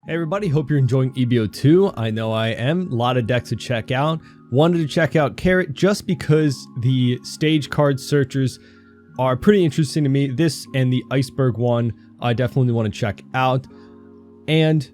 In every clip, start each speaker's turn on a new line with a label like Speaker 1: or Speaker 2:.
Speaker 1: Hey everybody, hope you're enjoying EB02. I know I am. A lot of decks to check out. Wanted to check out Carrot just because the stage card searchers are pretty interesting to me. This and the Iceberg one I definitely want to check out. And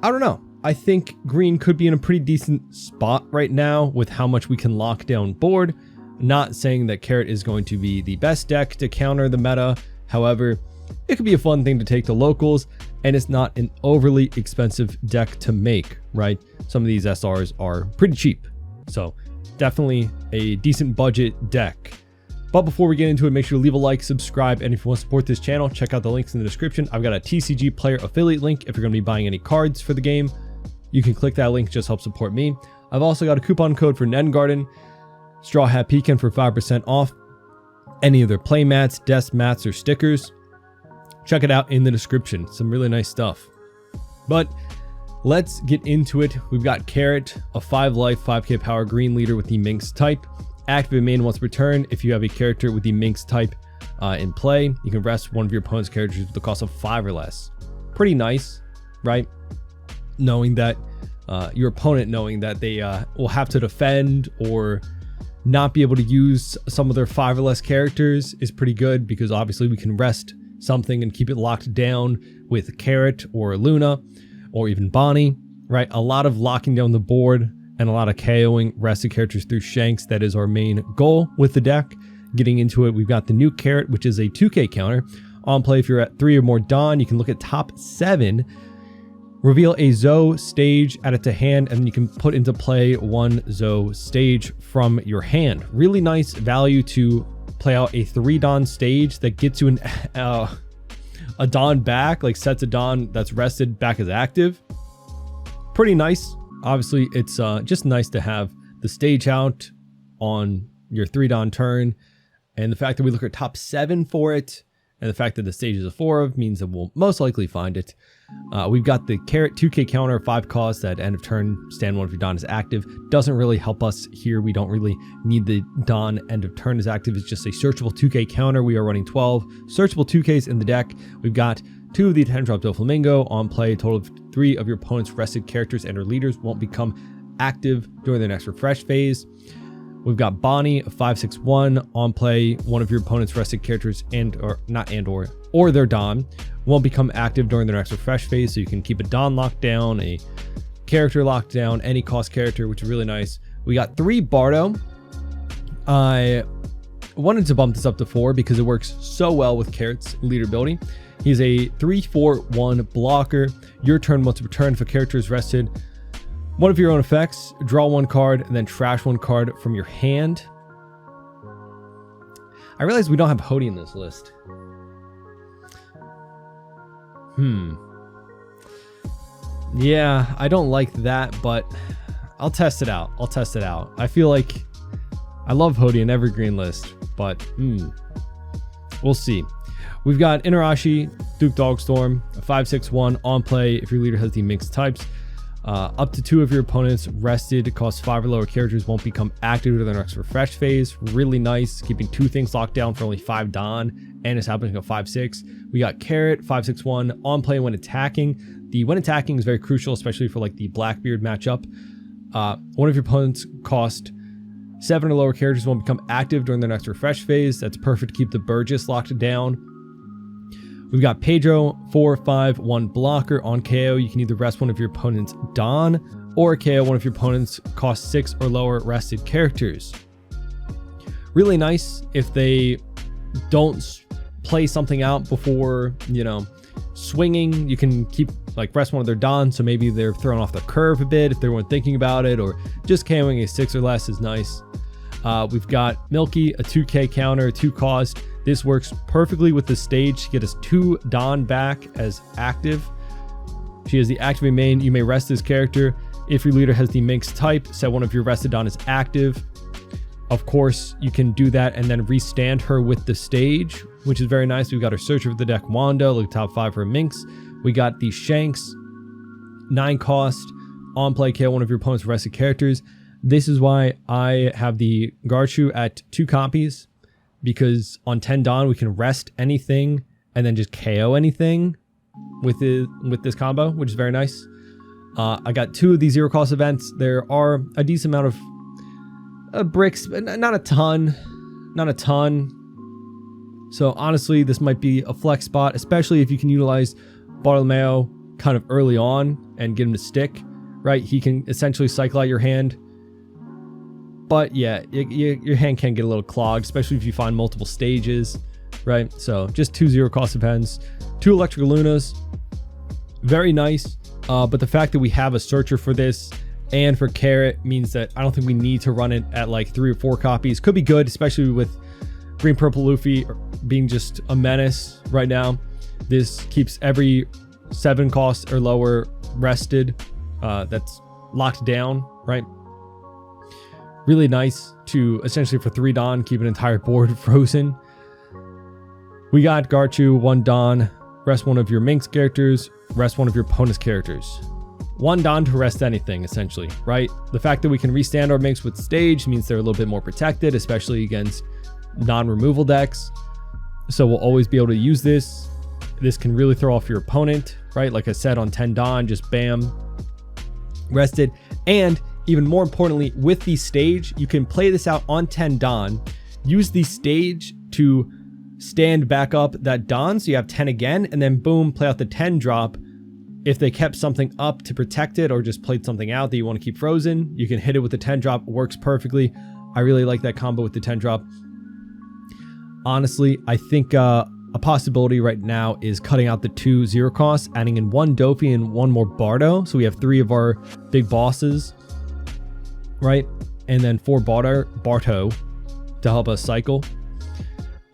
Speaker 1: I don't know. I think green could be in a pretty decent spot right now with how much we can lock down board. Not saying that Carrot is going to be the best deck to counter the meta. However, it could be a fun thing to take to locals, and it's not an overly expensive deck to make, right? Some of these SRs are pretty cheap, so definitely a decent budget deck. But before we get into it, make sure to leave a like, subscribe, and if you want to support this channel, check out the links in the description. I've got a TCG player affiliate link if you're going to be buying any cards for the game. You can click that link, just help support me. I've also got a coupon code for Nen Garden, Straw Hat Pecan for 5% off any of their play mats, desk mats, or stickers. Check it out in the description. Some really nice stuff. But let's get into it. We've got Carrot, a 5 life, 5k power green leader with the Minx type. Activate main once per turn. If you have a character with the Minx type in play, you can rest one of your opponent's characters with the cost of 5 or less. Pretty nice, right? Knowing that your opponent, knowing that they will have to defend or not be able to use some of their 5 or less characters is pretty good, because obviously we can rest something and keep it locked down with Carrot or Luna or even Bonnie, right? A lot of locking down the board and a lot of KOing rested characters through Shanks. That is our main goal with the deck. Getting into it, we've got the new Carrot, which is a 2k counter. On play, if you're at 3 or more Dawn, you can look at top 7, reveal a Zoe stage, add it to hand, and then you can put into play 1 Zoe stage from your hand. Really nice value to play out a 3 Dawn stage that gets you a Dawn back, like sets a Dawn that's rested back as active. Pretty nice. Obviously, it's just nice to have the stage out on your 3 Dawn turn. And the fact that we look at top 7 for it, and the fact that the stage is a 4 of, means that we'll most likely find it. We've got the Carrot 2k counter, 5 cost at end of turn, stand 1 if your Dawn is active. Doesn't really help us here. We don't really need the Dawn end of turn is active. It's just a searchable 2k counter. We are running 12 searchable 2ks in the deck. We've got 2 of the 10 drop Doflamingo on play. A total of 3 of your opponent's rested characters and or leaders won't become active during their next refresh phase. We've got Bonnie, a 5/6/1 on play. 1 of your opponent's rested characters or their Dawn won't become active during their next refresh phase. So you can keep a Dawn locked down, a character locked down, any cost character, which is really nice. We got 3 Bardo. I wanted to bump this up to 4 because it works so well with Carrot's leader ability. He's a 3/4/1 blocker. Your turn once per turn, if a character is rested, one of your own effects, draw 1 card, and then trash 1 card from your hand. I realize we don't have Hody in this list. Yeah, I don't like that, but I'll test it out. I feel like I love Hody in every green list, but we'll see. We've got Inarashi, Duke Dogstorm, a 5/6/1 on play. If your leader has the mixed types, up to 2 of your opponents rested, cost 5 or lower characters won't become active to their next refresh phase. Really nice, keeping 2 things locked down for only 5 Dawn, and it's happening at 5/6. We got Carrot, 5/6/1 on play when attacking. The when attacking is very crucial, especially for like the Blackbeard matchup. 1 of your opponents cost 7 or lower characters won't become active during their next refresh phase. That's perfect to keep the Burgess locked down. We've got Pedro, 4/5/1 blocker. On KO, you can either rest 1 of your opponent's Dawn or KO 1 of your opponent's cost 6 or lower rested characters. Really nice if they don't play something out before, swinging. You can keep rest 1 of their Dawn, so maybe they're thrown off the curve a bit if they weren't thinking about it, or just KOing a 6 or less is nice. We've got Milky, a 2k counter, 2 cost. This works perfectly with the stage to get us 2 Dawn back as active. She has the activate main. You may rest this character. If your leader has the Minx type, set 1 of your rested Dawn as active. Of course, you can do that and then restand her with the stage, which is very nice. We've got our searcher for the deck, Wanda, look top 5 for Minx. We got the Shanks, 9 cost, on play, KO 1 of your opponent's rested characters. This is why I have the Garchu at 2 copies. Because on 10 Dawn, we can rest anything and then just KO anything. with this combo, which is very nice. I got 2 of these 0 cost events. There are a decent amount of bricks, but not a ton. Not a ton. So honestly, this might be a flex spot, especially if you can utilize Bartolomeo kind of early on and get him to stick, right? He can essentially cycle out your hand. But yeah, your hand can get a little clogged, especially if you find multiple stages, right? So just 2 0 cost events, 2 Electrical Lunas. Very nice. But the fact that we have a searcher for this and for Carrot means that I don't think we need to run it at like 3 or 4 copies. Could be good, especially with Green Purple Luffy being just a menace right now. This keeps every 7 cost or lower rested. That's locked down, right? Really nice to essentially for 3 Dawn keep an entire board frozen. We got Garchu, 1 Dawn, rest 1 of your Minx characters, rest 1 of your opponent's characters. 1 Dawn to rest anything, essentially, right? The fact that we can restand our Minx with stage means they're a little bit more protected, especially against non-removal decks. So we'll always be able to use this. This can really throw off your opponent, right? Like I said, on 10 Dawn, just bam, rested. And even more importantly, with the stage, you can play this out on 10 Dawn, use the stage to stand back up that Dawn, so you have 10 again, and then boom, play out the 10 drop. If they kept something up to protect it or just played something out that you want to keep frozen, you can hit it with the 10 drop. It works perfectly. I really like that combo with the 10 drop. Honestly, I think a possibility right now is cutting out the 2 0 costs, adding in 1 Dopey and 1 more Bardo. So we have 3 of our big bosses, right? And then 4 Barto to help us cycle.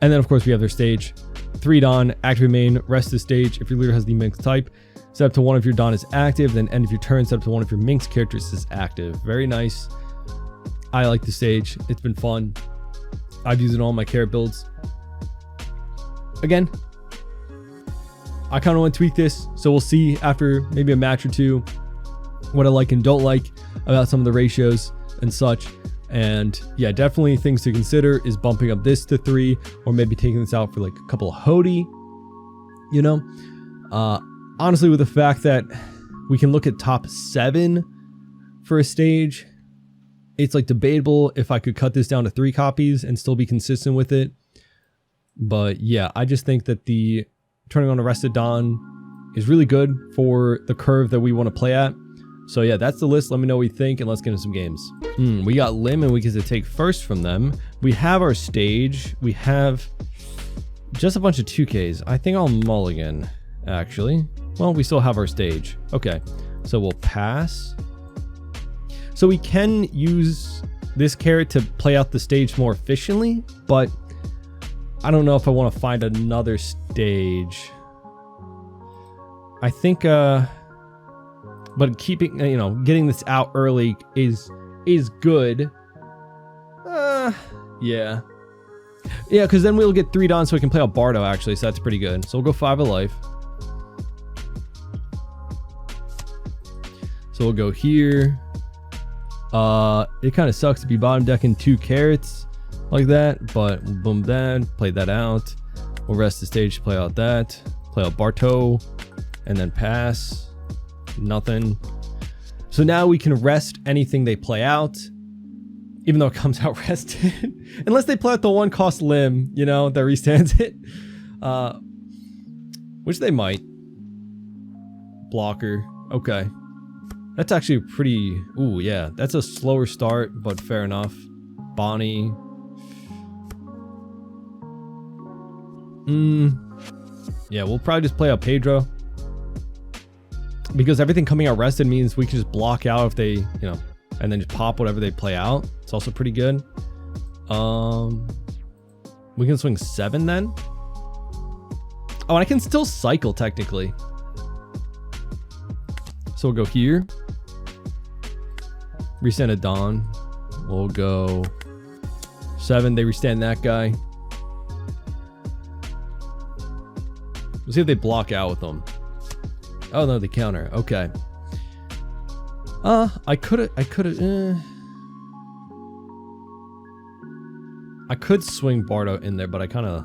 Speaker 1: And then of course we have their stage. 3 Dawn, activate main, rest the stage. If your leader has the Minx type, set up to 1 of your Dawn is active, then end of your turn, set up to 1 of your Minx characters is active. Very nice. I like the stage. It's been fun. I've used it in all my Carrot builds. Again, I kind of want to tweak this, so we'll see after maybe a match or 2 what I like and don't like about some of the ratios and such. And yeah, definitely things to consider is bumping up this to 3, or maybe taking this out for like a couple of Hody, you know. Honestly, with the fact that we can look at top 7 for a stage, it's like debatable if I could cut this down to 3 copies and still be consistent with it. But yeah, I just think that the turning on Arrested Dawn is really good for the curve that we want to play at. So yeah, that's the list. Let me know what you think, and let's get into some games. We got Lim, and we get to take first from them. We have our stage. We have just a bunch of 2Ks. I think I'll mulligan, actually. Well, we still have our stage. Okay, so we'll pass. So we can use this Carrot to play out the stage more efficiently, but I don't know if I want to find another stage. I think, but keeping, you know, getting this out early is good. Yeah, because then we'll get 3 Dawn, so we can play out Bardo actually. So that's pretty good. So we'll go 5 of life. So we'll go here. It kind of sucks to be bottom decking 2 Carrots like that, but boom, that play that out. We'll rest the stage to play out that, play out Barto, and then pass. Nothing. So now we can rest anything they play out, even though it comes out rested. Unless they play out the 1 cost Limb, you know, that restands it. Which they might. Blocker. Okay. That's actually pretty... Ooh, yeah. That's a slower start, but fair enough. Bonnie. Yeah, we'll probably just play out Pedro. Because everything coming out rested means we can just block out if they, you know, and then just pop whatever they play out. It's also pretty good. We can swing 7 then. Oh, and I can still cycle technically. So we'll go here. Restand a Dawn. We'll go 7. They restand that guy. We'll see if they block out with them. Oh no, they counter. Okay. I could swing Bardo in there, but I kind of...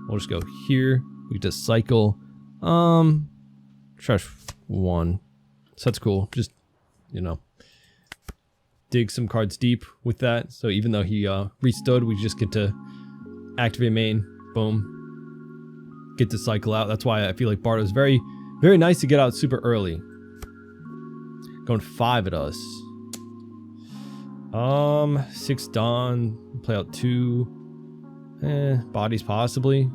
Speaker 1: We'll just go here. We just cycle. trash 1. So that's cool. Just, you know, dig some cards deep with that. So even though he restood, we just get to activate main. Boom. Get to cycle out. That's why I feel like Bardo's very, very nice to get out super early. Going 5 at us. 6 Dawn. Play out 2. Bodies possibly.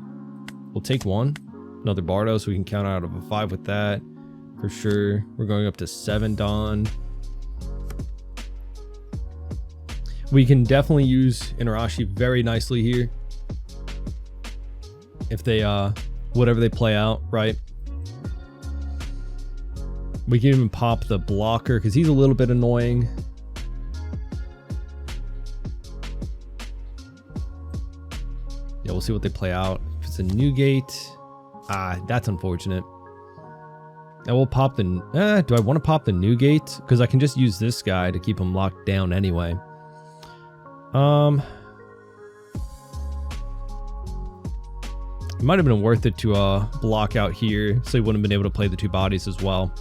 Speaker 1: We'll take 1. Another Bardo, so we can count out of a 5 with that. For sure. We're going up to 7 Dawn. We can definitely use Inarashi very nicely here. If they, whatever they play out, right? We can even pop the blocker because he's a little bit annoying. Yeah, we'll see what they play out. If it's a Newgate, that's unfortunate. And we'll pop the, do I want to pop the Newgate? Because I can just use this guy to keep him locked down anyway. It might have been worth it to block out here so he wouldn't have been able to play the 2 bodies as well.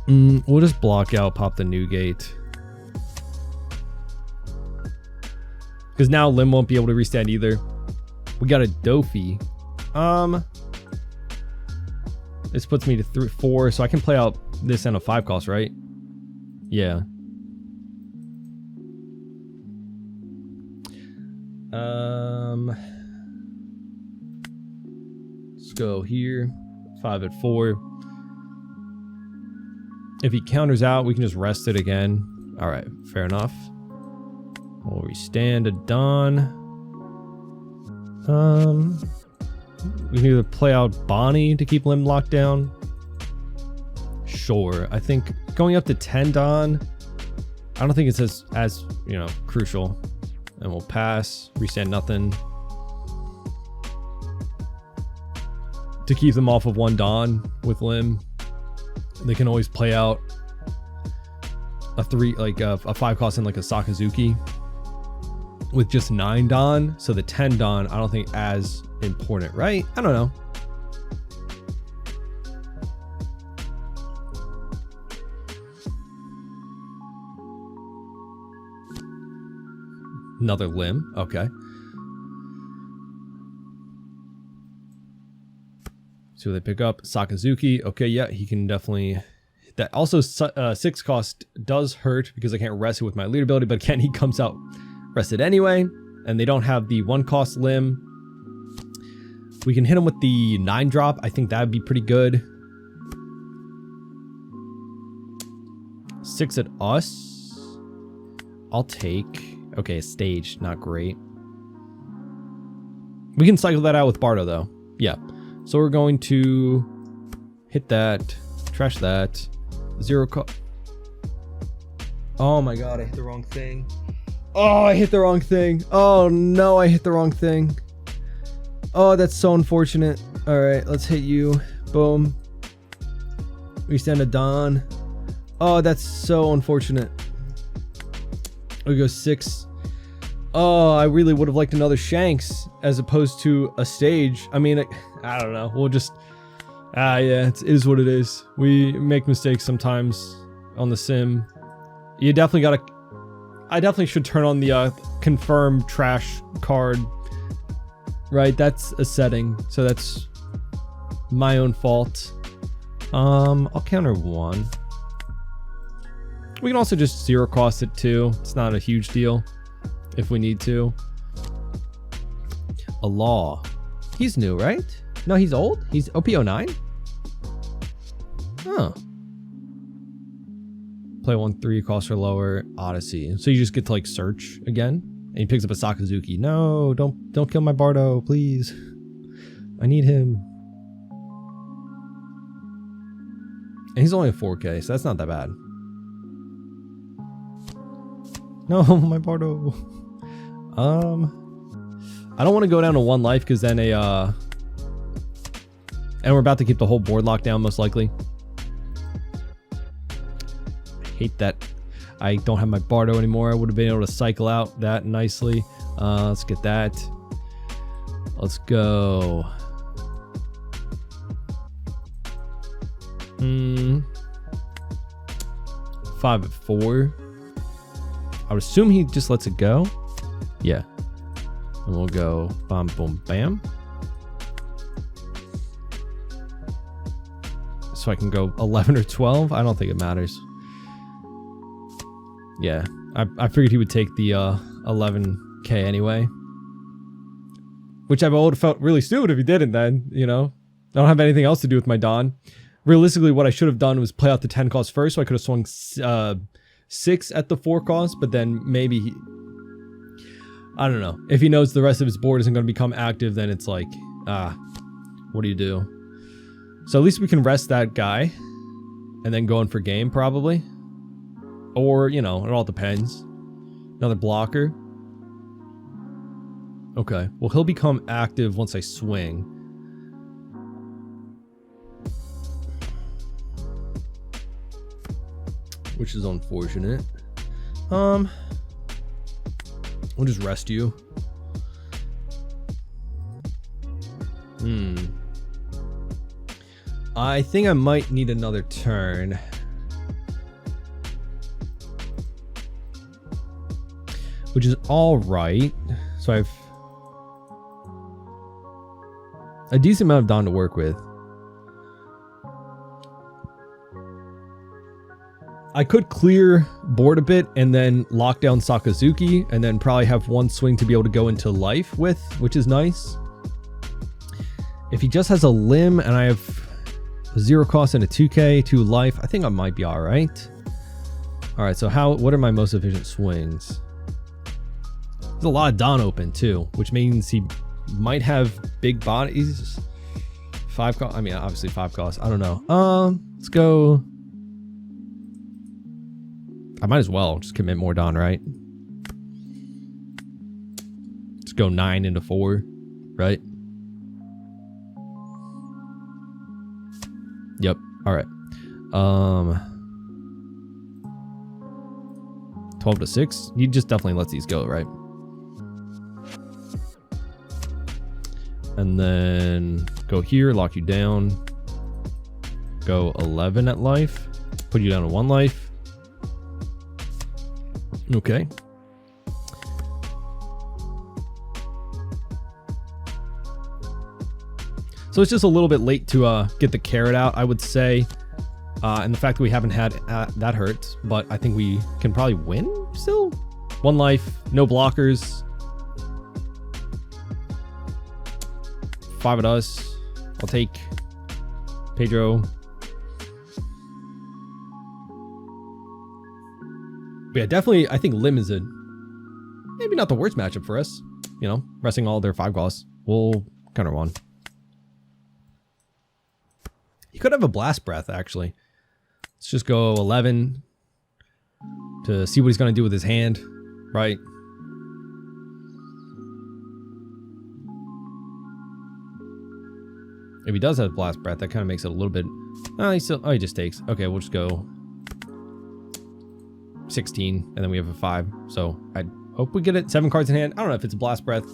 Speaker 1: We'll just block out, pop the Newgate. Because now Lim won't be able to restand either. We got a Dofi. This puts me to 4, so I can play out this and a 5 cost, right? Yeah. Let's go here. 5 at 4. If he counters out, we can just rest it again. All right, fair enough. We'll restand a Dawn. We can either play out Bonnie to keep Lim locked down. Sure. I think going up to 10 Dawn, I don't think it's as you know, crucial. And we'll pass, restand nothing. To keep them off of 1 Dawn with Lim. They can always play out a 3, like a 5 cost in like a Sakazuki with just 9 Dawn. So the 10 Dawn, I don't think as important, right? I don't know. Another Lim, okay. See what they pick up. Sakazuki, okay, yeah, he can definitely. That also 6 cost does hurt because I can't rest it with my leader ability, but again, he comes out rested anyway, and they don't have the 1 cost Lim. We can hit him with the 9 drop. I think that would be pretty good. 6 at us. I'll take. Okay, stage, not great. We can cycle that out with Bardo though. Yeah. So we're going to hit that, trash that, 0 cost. Oh my god, I hit the wrong thing. Oh, I hit the wrong thing. Oh no, I hit the wrong thing. Oh, that's so unfortunate. All right, let's hit you. Boom. We stand a Dawn. Oh, that's so unfortunate. We go 6. Oh, I really would have liked another Shanks as opposed to a stage. I mean, I don't know. We'll just, yeah, it is what it is. We make mistakes sometimes on the sim. You definitely gotta, I definitely should turn on the confirm trash card. Right, that's a setting. So that's my own fault. I'll counter 1. We can also just 0 cost it too. It's not a huge deal if we need to. A Law. He's new, right? No, he's old? He's OP 09? Huh. Play 1 3 cost or lower. Odyssey. So you just get to like search again. And he picks up a Sakazuki. No, don't kill my Bardo, please. I need him. And he's only a 4K, so that's not that bad. No, my Bardo. I don't want to go down to 1 life because then and we're about to keep the whole board locked down most likely. I hate that I don't have my Bardo anymore. I would have been able to cycle out that nicely. Let's get that. Let's go. 5 at 4. I would assume he just lets it go. Yeah. And we'll go bam, boom, bam. So I can go 11 or 12. I don't think it matters. Yeah. I figured he would take the 11k anyway. Which I would have felt really stupid if he didn't then, you know. I don't have anything else to do with my Don. Realistically, what I should have done was play out the 10 cost first, so I could have swung 6 at the 4 cost, but then maybe I don't know. If he knows the rest of his board isn't going to become active, then it's like, what do you do? So at least we can rest that guy and then go in for game probably. Or, you know, it all depends. Another blocker. Okay. Well, he'll become active once I swing. Which is unfortunate. We'll just rest you. I think I might need another turn. Which is alright. So I have a decent amount of Dawn to work with. I could clear board a bit and then lock down Sakazuki and then probably have one swing to be able to go into life with, which is nice. If he just has a limb and I have a 0 cost and a 2k, 2 life, I think I might be alright. Alright, so what are my most efficient swings? There's a lot of Dawn open too, which means he might have big bodies. 5 cost, I mean obviously 5 costs, I don't know. Let's go. I might as well just commit more Dawn, right? Let's go 9 into 4, right? Yep. All right. 12 to 6. You just definitely let these go, right? And then go here, lock you down. Go 11 at life. Put you down to 1 life. Okay. So it's just a little bit late to get the carrot out, I would say. And the fact that we haven't had that hurts, but I think we can probably win still. 1 life, no blockers. 5 at us. I'll take Pedro. But yeah, definitely, I think Lim is maybe not the worst matchup for us. You know, resting all their 5 costs. We'll counter 1. He could have a Blast Breath, actually. Let's just go 11 to see what he's going to do with his hand, right? If he does have Blast Breath, that kind of makes it a little bit... he just takes. Okay, we'll just go 16, and then we have a 5. So I hope we get it. 7 cards in hand. I don't know if it's a Blast Breath.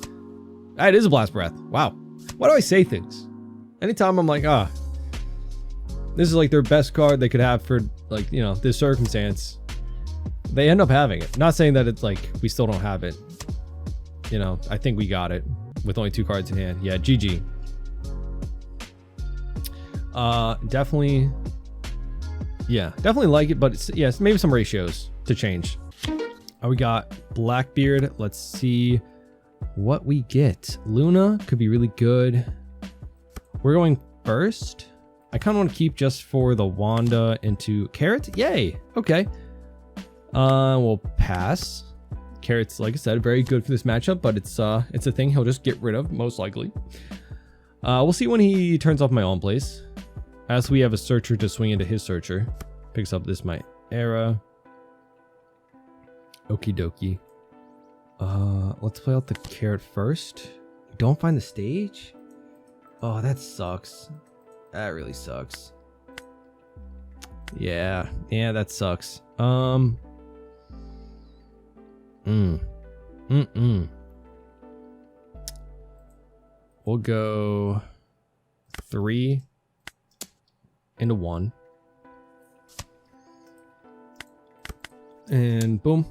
Speaker 1: It is a Blast Breath. Wow. Why do I say things? Anytime I'm like, this is like their best card they could have for, like, you know, this circumstance, they end up having it. Not saying that it's like we still don't have it. You know, I think we got it with only 2 cards in hand. Yeah, GG. Definitely. Yeah, definitely like it, but it's, yes, maybe some ratios to change. We got Blackbeard. Let's see what we get. Luna could be really good. We're going first. I kind of want to keep just for the Wanda into Carrot. Yay. Okay. We'll pass. Carrot's, like I said, very good for this matchup, but it's a thing he'll just get rid of, most likely. We'll see when he turns off my own place. As we have a searcher to swing into his searcher. Picks up this my era. Okie dokie. Let's play out the Carrot first. Don't find the stage? Oh, that sucks. That really sucks. Yeah, that sucks. We'll go 3 into 1. And boom.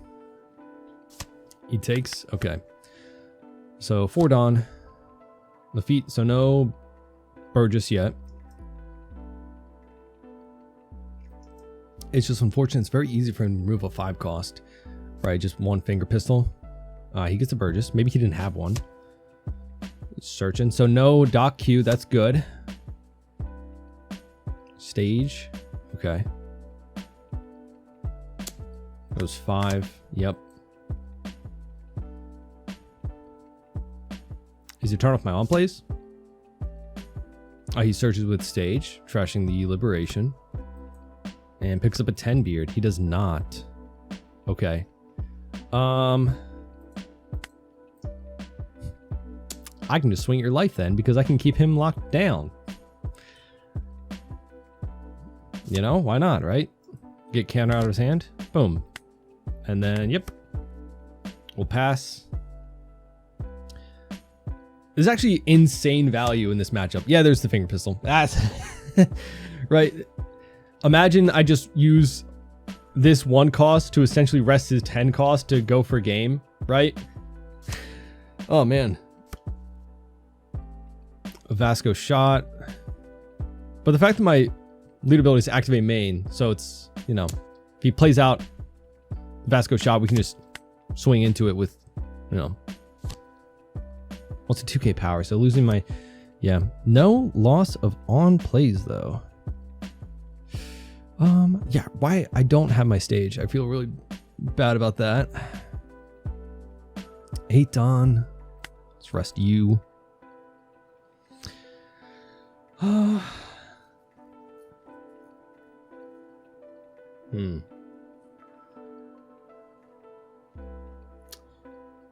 Speaker 1: He takes. Okay. So 4 Dawn. Lafitte. So no Burgess yet. It's just unfortunate. It's very easy for him to remove a 5 cost. Right, just 1 finger pistol. He gets a Burgess. Maybe he didn't have one. Searching. So no Doc Q. That's good. Stage. Okay. Goes 5. Yep. Is he turn off my on plays? He searches with stage, trashing the liberation. And picks up a 10 beard. He does not. Okay. I can just swing your life then, because I can keep him locked down. You know, why not, right? Get counter out of his hand. Boom. And then, yep. We'll pass. There's actually insane value in this matchup. Yeah, there's the finger pistol. That's right. Imagine I just use this 1 cost to essentially rest his 10 cost to go for game, right? Oh, man. A Vasco shot. But the fact that my lead ability is activate main, so it's, you know, if he plays out Vasco shot, we can just swing into it with, you know. What's a 2k power? So losing my, yeah. No loss of on plays though. Yeah, why I don't have my stage. I feel really bad about that. 8 Dawn. Let's rest you.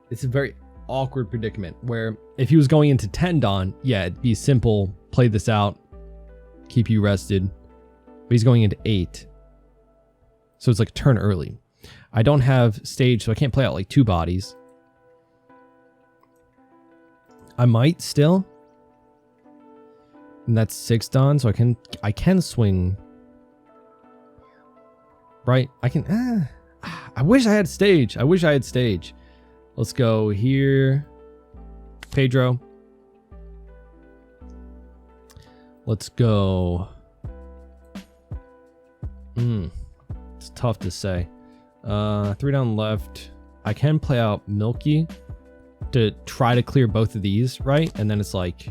Speaker 1: It's a very awkward predicament where if he was going into 10 Dawn, yeah, it'd be simple, play this out, keep you rested. But he's going into 8. So it's like a turn early. I don't have stage, so I can't play out like 2 bodies. I might still. And that's 6 Dawn, so I can swing. Right? I can I wish I had stage. I wish I had stage. Let's go here. Pedro. Let's go. It's tough to say. 3 down left. I can play out Milky to try to clear both of these, right? And then it's like,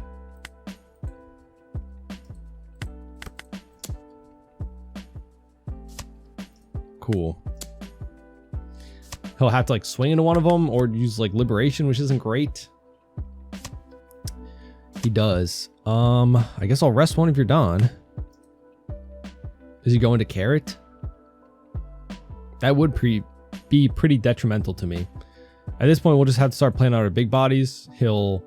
Speaker 1: cool. He'll have to like swing into one of them or use like liberation, which isn't great. He does. I guess I'll rest one if you're done. Is he going to carrot? That would be pretty detrimental to me. At this point, we'll just have to start playing out our big bodies. He'll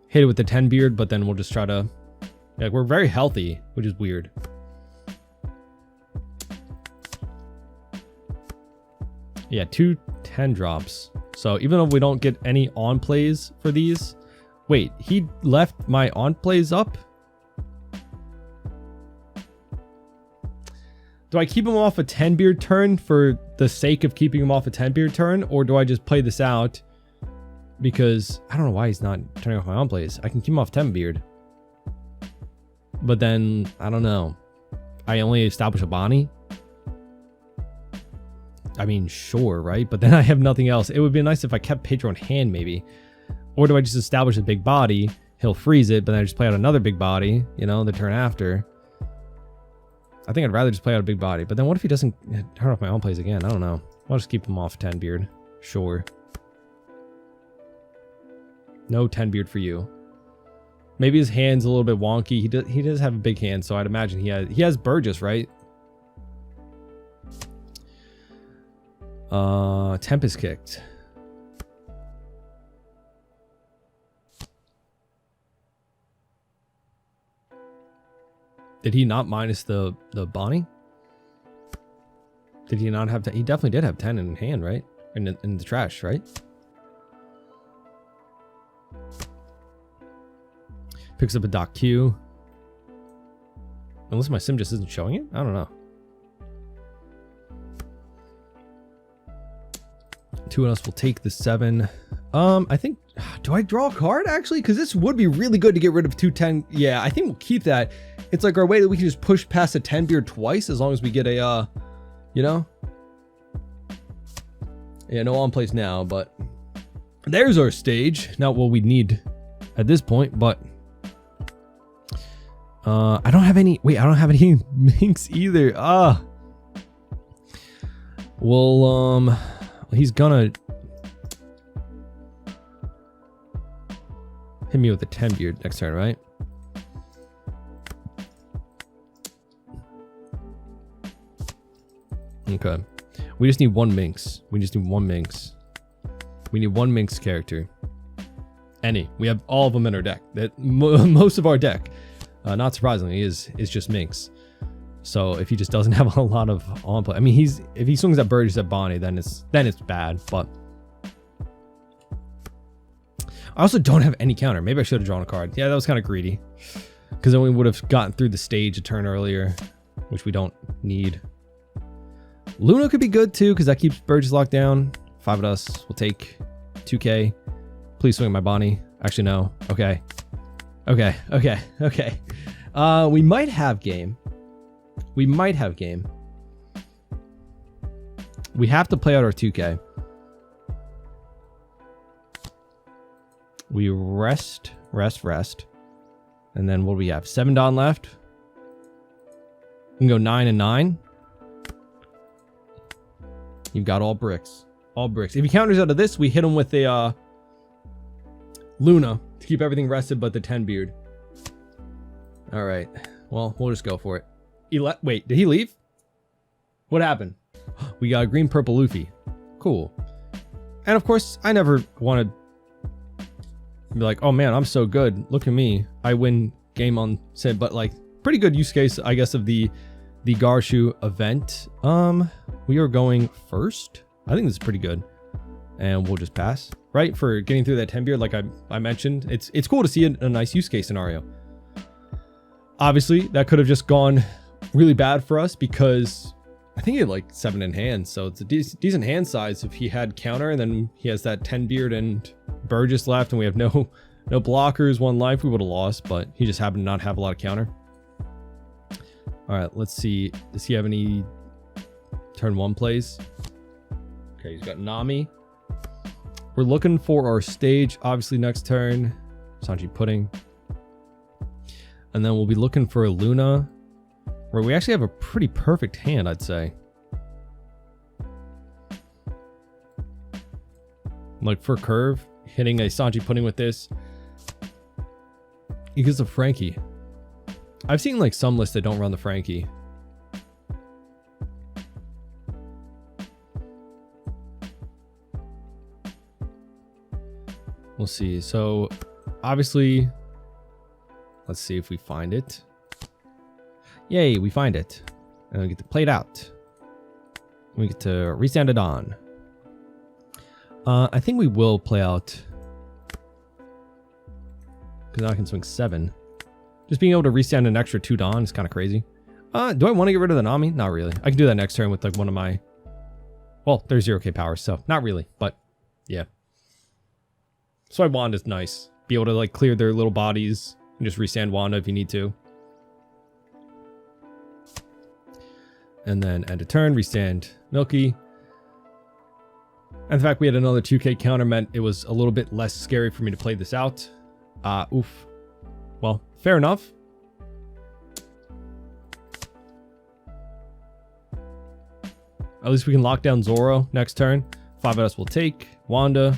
Speaker 1: hit it with the 10 beard, but then we'll just try to, like, we're very healthy, which is weird. Yeah, 2 10 drops. So even though we don't get any on plays for these, wait, he left my on plays up? Do I keep him off a 10 beard turn for the sake of keeping him off a 10 beard turn? Or do I just play this out because I don't know why he's not turning off my on plays. I can keep him off 10 beard. But then, I don't know. I only establish a Bonnie? I mean, sure, right? But then I have nothing else. It would be nice if I kept Pedro in hand, maybe. Or do I just establish a big body? He'll freeze it, but then I just play out another big body, you know, the turn after. I think I'd rather just play out a big body. But then what if he doesn't turn off my own plays again? I don't know. I'll just keep him off 10 beard. Sure. No 10 beard for you. Maybe his hand's a little bit wonky. He does have a big hand, so I'd imagine he has Burgess, right? Tempest kicked. Did he not minus the Bonnie? Did he not have 10? He definitely did have 10 in hand, right? In the trash, right? Picks up a Doc Q. Unless my sim just isn't showing it? I don't know. 2 and us will take the 7. I think, do I draw a card actually? Because this would be really good to get rid of 210. Yeah, I think we'll keep that. It's like our way that we can just push past a 10 beard twice as long as we get a, you know? Yeah, no on plays now, but there's our stage. Not what we need at this point, but I don't have any, wait, I don't have any minks either. Well, he's gonna hit me with a 10 beard next turn, right? Okay. We just need one minx. We just need one minx. We need one minx character. Any. We have all of them in our deck. That most of our deck, not surprisingly, is just minx. So if he just doesn't have a lot of on play, I mean, if he swings at Burgess at Bonnie, then it's bad. But I also don't have any counter. Maybe I should have drawn a card. Yeah, that was kind of greedy, because then we would have gotten through the stage a turn earlier, which we don't need. Luna could be good too, because that keeps Burgess locked down. 5 of us will take 2k. Please swing my Bonnie. Actually, no. Okay. Okay. Okay. Okay. We might have game. We might have game. We have to play out our 2k. We rest. And then what do we have? 7 Don left. We can go 9 and 9. You've got all bricks. All bricks. If he counters out of this, we hit him with a Luna to keep everything rested but the 10 beard. All right. Well, we'll just go for it. Wait, did he leave? What happened? We got a green purple Luffy. Cool. And of course, I never want to be like, oh man, I'm so good. Look at me. I win game on Sid, but like pretty good use case, I guess, of the Garshu event. We are going first. I think this is pretty good. And we'll just pass, right? For getting through that 10 beard, like I mentioned. It's cool to see a nice use case scenario. Obviously, that could have just gone really bad for us because I think he had like 7 in hand. So it's a decent hand size if he had counter, and then he has that 10 beard and Burgess left, and we have no blockers, 1 life. We would have lost, but he just happened to not have a lot of counter. All right, let's see. Does he have any turn 1 plays? Okay, he's got Nami. We're looking for our stage, obviously, next turn. Sanji Pudding. And then we'll be looking for a Luna, where we actually have a pretty perfect hand, I'd say. Like for curve, hitting a Sanji Pudding with this. He gets a Frankie. I've seen like some lists that don't run the Frankie. We'll see. So obviously, let's see if we find it. Yay, we find it. And we get to play it out. We get to restand it on. I think we will play out, because now I can swing 7. Just being able to restand an extra 2 Dawn is kind of crazy. Do I want to get rid of the Nami? Not really. I can do that next turn with like one of my... Well, there's 0k power, so not really, but yeah. So I Wanda's nice. Be able to like clear their little bodies and just restand Wanda if you need to. And then end of turn, restand Milky. And the fact we had another 2k counter meant it was a little bit less scary for me to play this out. Oof. Well, fair enough. At least we can lock down Zoro next turn. 5 of us will take Wanda.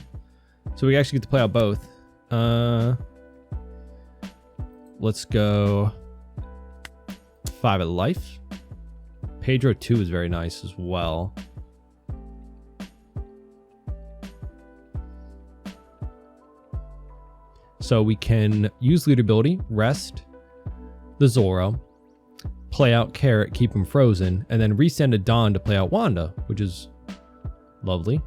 Speaker 1: So we actually get to play out both. Let's go 5 of life. Pedro 2 is very nice as well. So we can use lead ability, rest the Zoro, play out Carrot, keep him frozen, and then resend a Dawn to play out Wanda, which is lovely.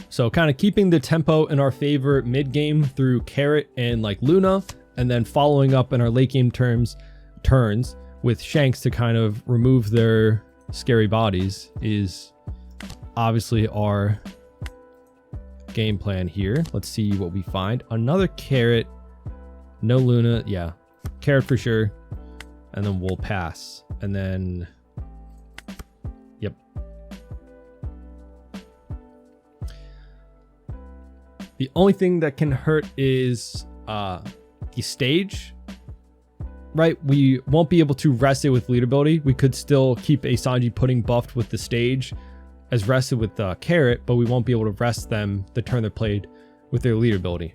Speaker 1: So kind of keeping the tempo in our favor mid-game through Carrot and like Luna, and then following up in our late game turns with Shanks to kind of remove their scary bodies is obviously our game plan here. Let's see what we find. Another carrot. No Luna. Yeah. Carrot for sure. And then we'll pass. And then... Yep. The only thing that can hurt is the stage. Right? We won't be able to rest it with lead ability. We could still keep a Sanji Pudding buffed with the stage as rested with the carrot, but we won't be able to rest them the turn they're played with their lead ability.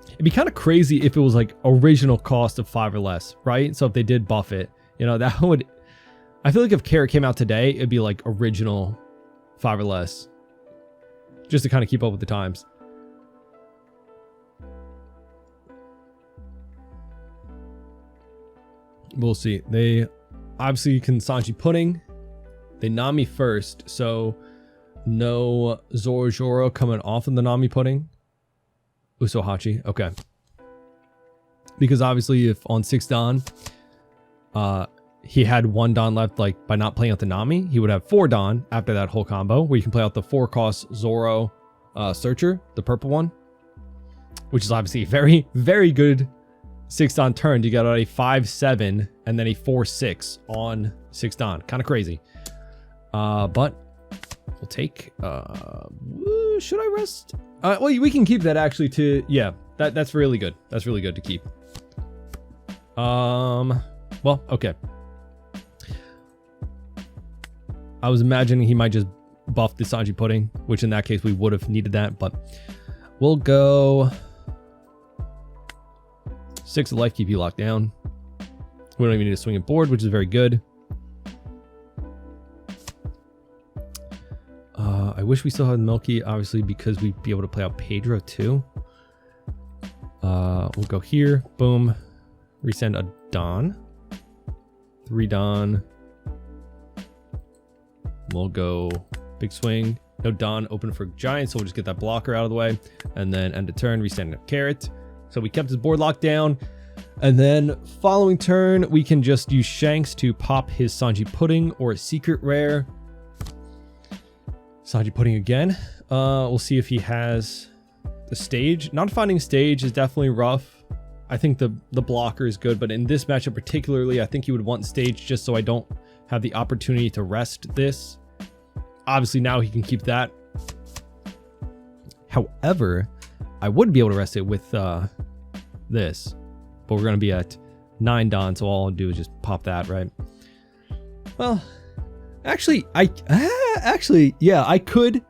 Speaker 1: It'd be kind of crazy if it was like original cost of 5 or less, right? So if they did buff it, you know, that would... I feel like if carrot came out today, it'd be like original 5 or less. Just to kind of keep up with the times. We'll see. They obviously can Sanji Pudding. They Nami first, so no Zoro coming off of the Nami Pudding. Usohachi, okay. Because obviously if on 6 Don, he had 1 Don left, like by not playing out the Nami, he would have 4 Don after that whole combo, where you can play out the 4-cost Zoro Searcher, the purple one, which is obviously very, very good 6 Don turn. You got a 5-7 and then a 4-6 on 6 Don. Kind of crazy. But we'll take, should I rest? Well, we can keep that actually to, yeah, that's really good. That's really good to keep. Well, okay. I was imagining he might just buff the Sanji Pudding, which in that case we would have needed that, but we'll go 6 of life, keep you locked down. We don't even need to swing it board, which is very good. I wish we still had Milky, obviously, because we'd be able to play out Pedro too. We'll go here, boom, resend a Don, 3 Don. We'll go big swing, no Don, open for Giant, so we'll just get that blocker out of the way, and then end of turn, resend a carrot. So we kept his board locked down, and then following turn, we can just use Shanks to pop his Sanji Pudding or a secret rare. Sanji Pudding again. We'll see if he has the stage. Not finding stage is definitely rough. I think the blocker is good, but in this matchup particularly, I think he would want stage just so I don't have the opportunity to rest this. Obviously now he can keep that. However, I would be able to rest it with this, but we're going to be at 9 Don, so all I'll do is just pop that, right? Well, actually, yeah, I could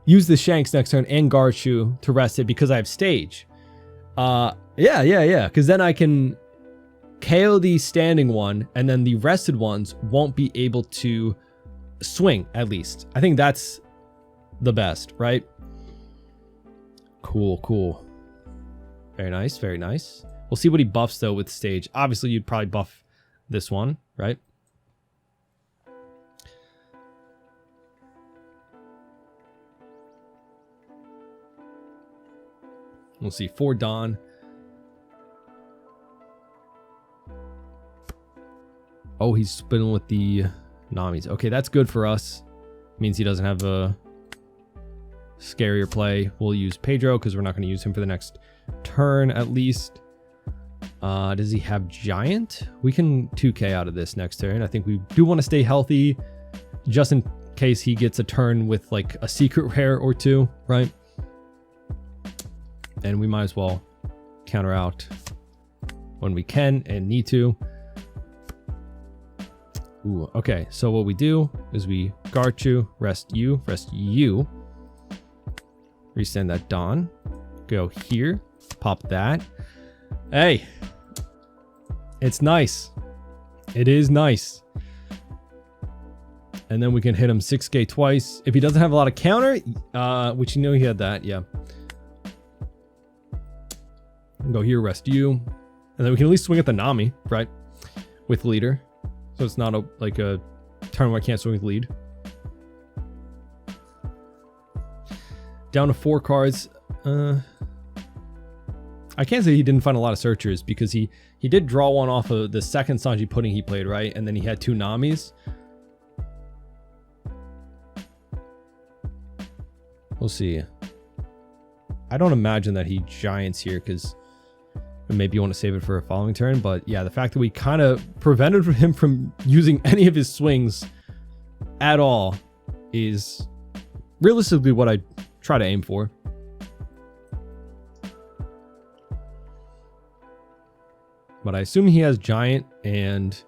Speaker 1: use the Shanks next turn and Garshu to rest it because I have stage. Yeah, because then I can KO the standing one, and then the rested ones won't be able to swing, at least. I think that's the best, right? Cool. Very nice, very nice. We'll see what he buffs, though, with stage. Obviously, you'd probably buff this one, right? We'll see 4 Don. Oh, he's spinning with the Namis. Okay, that's good for us. Means he doesn't have a scarier play. We'll use Pedro because we're not going to use him for the next turn at least. Does he have Giant? We can 2k out of this next turn. I think we do want to stay healthy just in case he gets a turn with like a secret rare or 2, right? And we might as well counter out when we can and need to. Ooh, okay, so what we do is we guard you, rest you, resend that Don, go here, pop that. Hey, it's nice. It is nice. And then we can hit him 6k twice. If he doesn't have a lot of counter, which you know he had that, yeah. Go here, rest you. And then we can at least swing at the Nami, right? With leader. So it's not like a turn where I can't swing with lead. Down to 4 cards. I can't say he didn't find a lot of searchers because he did draw one off of the second Sanji pudding he played, right? And then he had 2 Namis. We'll see. I don't imagine that he giants here because maybe you want to save it for a following turn. But yeah, the fact that we kind of prevented him from using any of his swings at all is realistically what I try to aim for. But I assume he has giant, and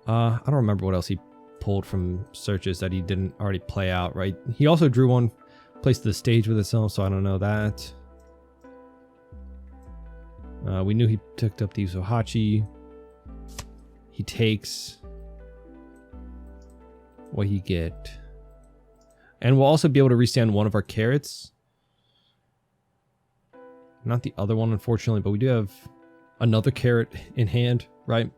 Speaker 1: I don't remember what else he pulled from searches that he didn't already play out, right? He also drew one place to the stage with itself, so I don't know that. We knew he picked up the Usohachi. He takes what he get. And we'll also be able to restand one of our carrots. Not the other one, unfortunately, but we do have another carrot in hand, right?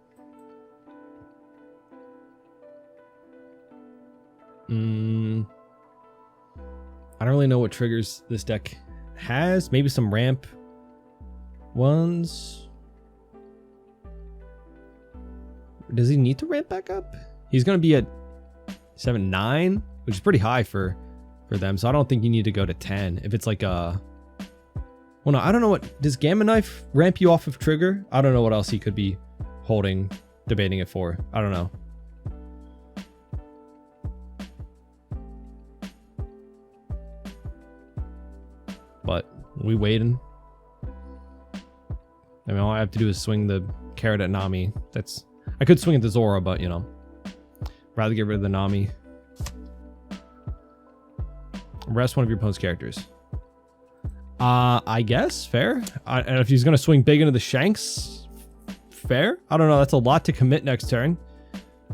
Speaker 1: I don't really know what triggers this deck has. Maybe some ramp ones. Does he need to ramp back up? He's going to be at 7-9, which is pretty high for them. So I don't think you need to go to 10. If it's like a... Well, no, I don't know what... Does Gamma Knife ramp you off of trigger? I don't know what else he could be holding, debating it for. I don't know. But we waiting. I mean, all I have to do is swing the carrot at Nami. That's... I could swing it to Zora, but, you know. Rather get rid of the Nami. Rest one of your opponent's characters. I guess. Fair. And if he's going to swing big into the Shanks, fair. I don't know. That's a lot to commit next turn.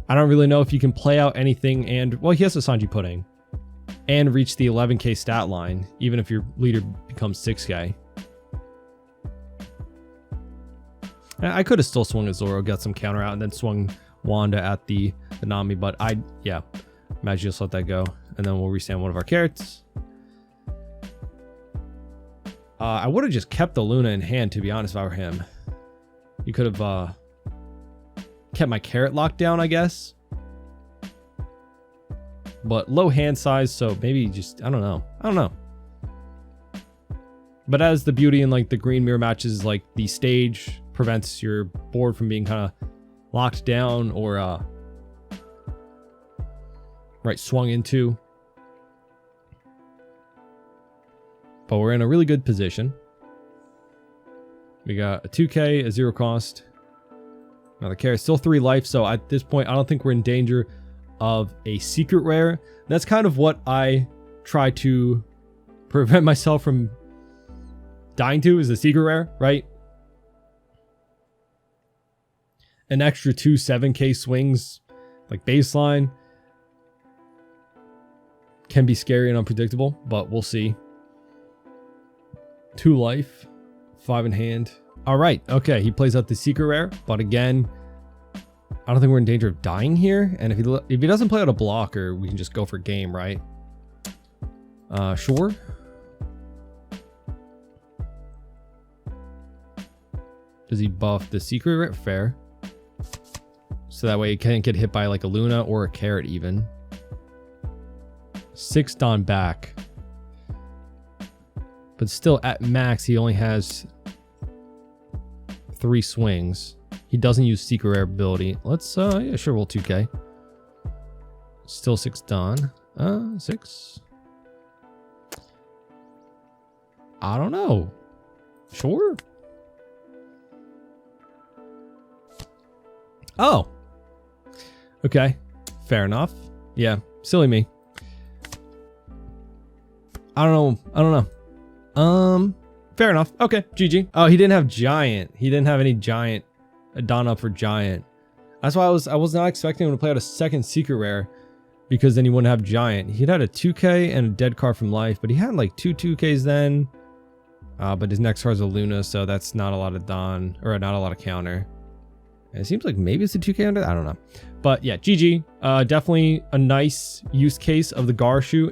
Speaker 1: I don't really know if you can play out anything and... Well, he has a Sanji Pudding. And reach the 11k stat line, even if your leader becomes 6k. I could have still swung a Zoro, got some counter out, and then swung Wanda at the Nami, but yeah, imagine just let that go. And then we'll restand one of our carrots. I would have just kept the Luna in hand, to be honest, if I were him. You could have kept my carrot locked down, I guess. But low hand size, so maybe just, I don't know. But as the beauty in like the green mirror matches, like the stage prevents your board from being kind of locked down or right, swung into. But we're in a really good position. We got a 2k, a 0 cost. Now the carrot's still 3 life, so at this point, I don't think we're in danger of a secret rare. That's kind of what I try to prevent myself from dying to, is a secret rare, right? An extra 2 7k swings, like baseline, can be scary and unpredictable, but we'll see. 2 life, 5 in hand. All right, okay, he plays out the secret rare, but again, I don't think we're in danger of dying here. And if he doesn't play out a blocker, we can just go for game, right? Sure. Does he buff the secret rare? Fair. So that way he can't get hit by like a Luna or a carrot even. 6 Don back. But still at max, he only has 3 swings. He doesn't use secret rare ability. Let's, yeah, sure, we'll 2k. Still 6 Don. 6. I don't know. Sure. Oh. Okay. Fair enough. Yeah. Silly me. I don't know. Fair enough. Okay. GG. Oh, he didn't have giant. He didn't have any giant. A Don up for giant. That's why I was not expecting him to play out a second secret rare, because then he wouldn't have giant. He'd had a 2k and a dead card from life, but he had like 2 2ks then. But his next card's a Luna, so that's not a lot of Don, or not a lot of counter. And it seems like maybe it's a 2k under. I don't know. But yeah, GG. Definitely a nice use case of the Garchu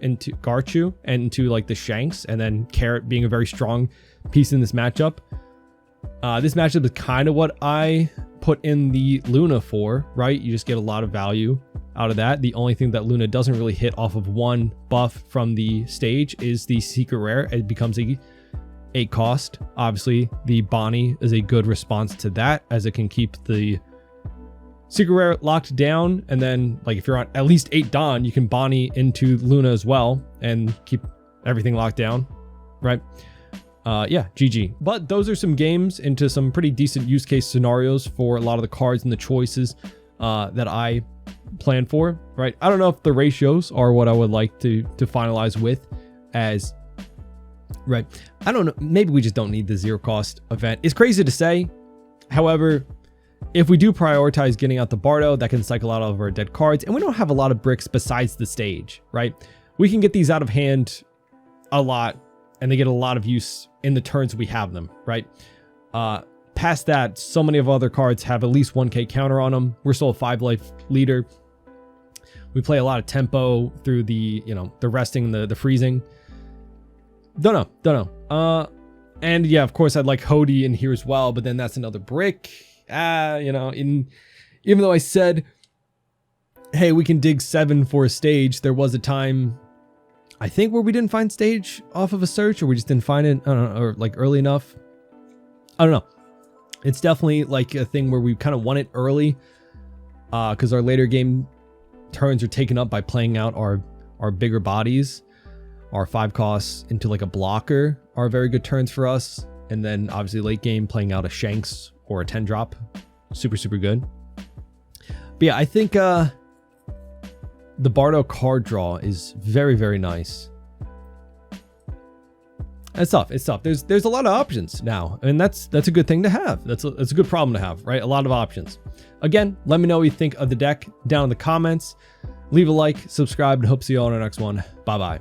Speaker 1: and into like the Shanks, and then Carrot being a very strong piece in this matchup. This matchup is kind of what I put in the Luna for, right? You just get a lot of value out of that. The only thing that Luna doesn't really hit off of one buff from the stage is the secret rare. It becomes a 8 cost. Obviously, the Bonnie is a good response to that, as it can keep the secret rare locked down. And then, like, if you're on at least 8 Dawn, you can Bonnie into Luna as well and keep everything locked down, right? Yeah, GG. But those are some games into some pretty decent use case scenarios for a lot of the cards and the choices that I plan for, right? I don't know if the ratios are what I would like to finalize with, as, right? I don't know. Maybe we just don't need the 0 cost event. It's crazy to say. However, if we do prioritize getting out the Bardo, that can cycle out all of our dead cards, and we don't have a lot of bricks besides the stage, right? We can get these out of hand a lot, and they get a lot of use in the turns we have them, right? Past that, so many of other cards have at least 1k counter on them. We're still a 5 life leader. We play a lot of tempo through the, you know, the resting, the freezing. Don't know. And yeah, of course, I'd like Hody in here as well, but then that's another brick. You know, even though I said, hey, we can dig 7 for a stage, there was a time, I think, where we didn't find stage off of a search, or we just didn't find it, I don't know, or like early enough. I don't know. It's definitely like a thing where we kind of won it early, because our later game turns are taken up by playing out our bigger bodies. Our 5 costs into like a blocker are very good turns for us. And then obviously late game playing out a Shanks or a 10 drop. Super, super good. But yeah, I think the Bardo card draw is very, very nice. It's tough. It's tough. There's a lot of options now, and that's a good thing to have. That's a good problem to have, right? A lot of options. Again, let me know what you think of the deck down in the comments. Leave a like, subscribe, and hope to see you all in our next one. Bye bye.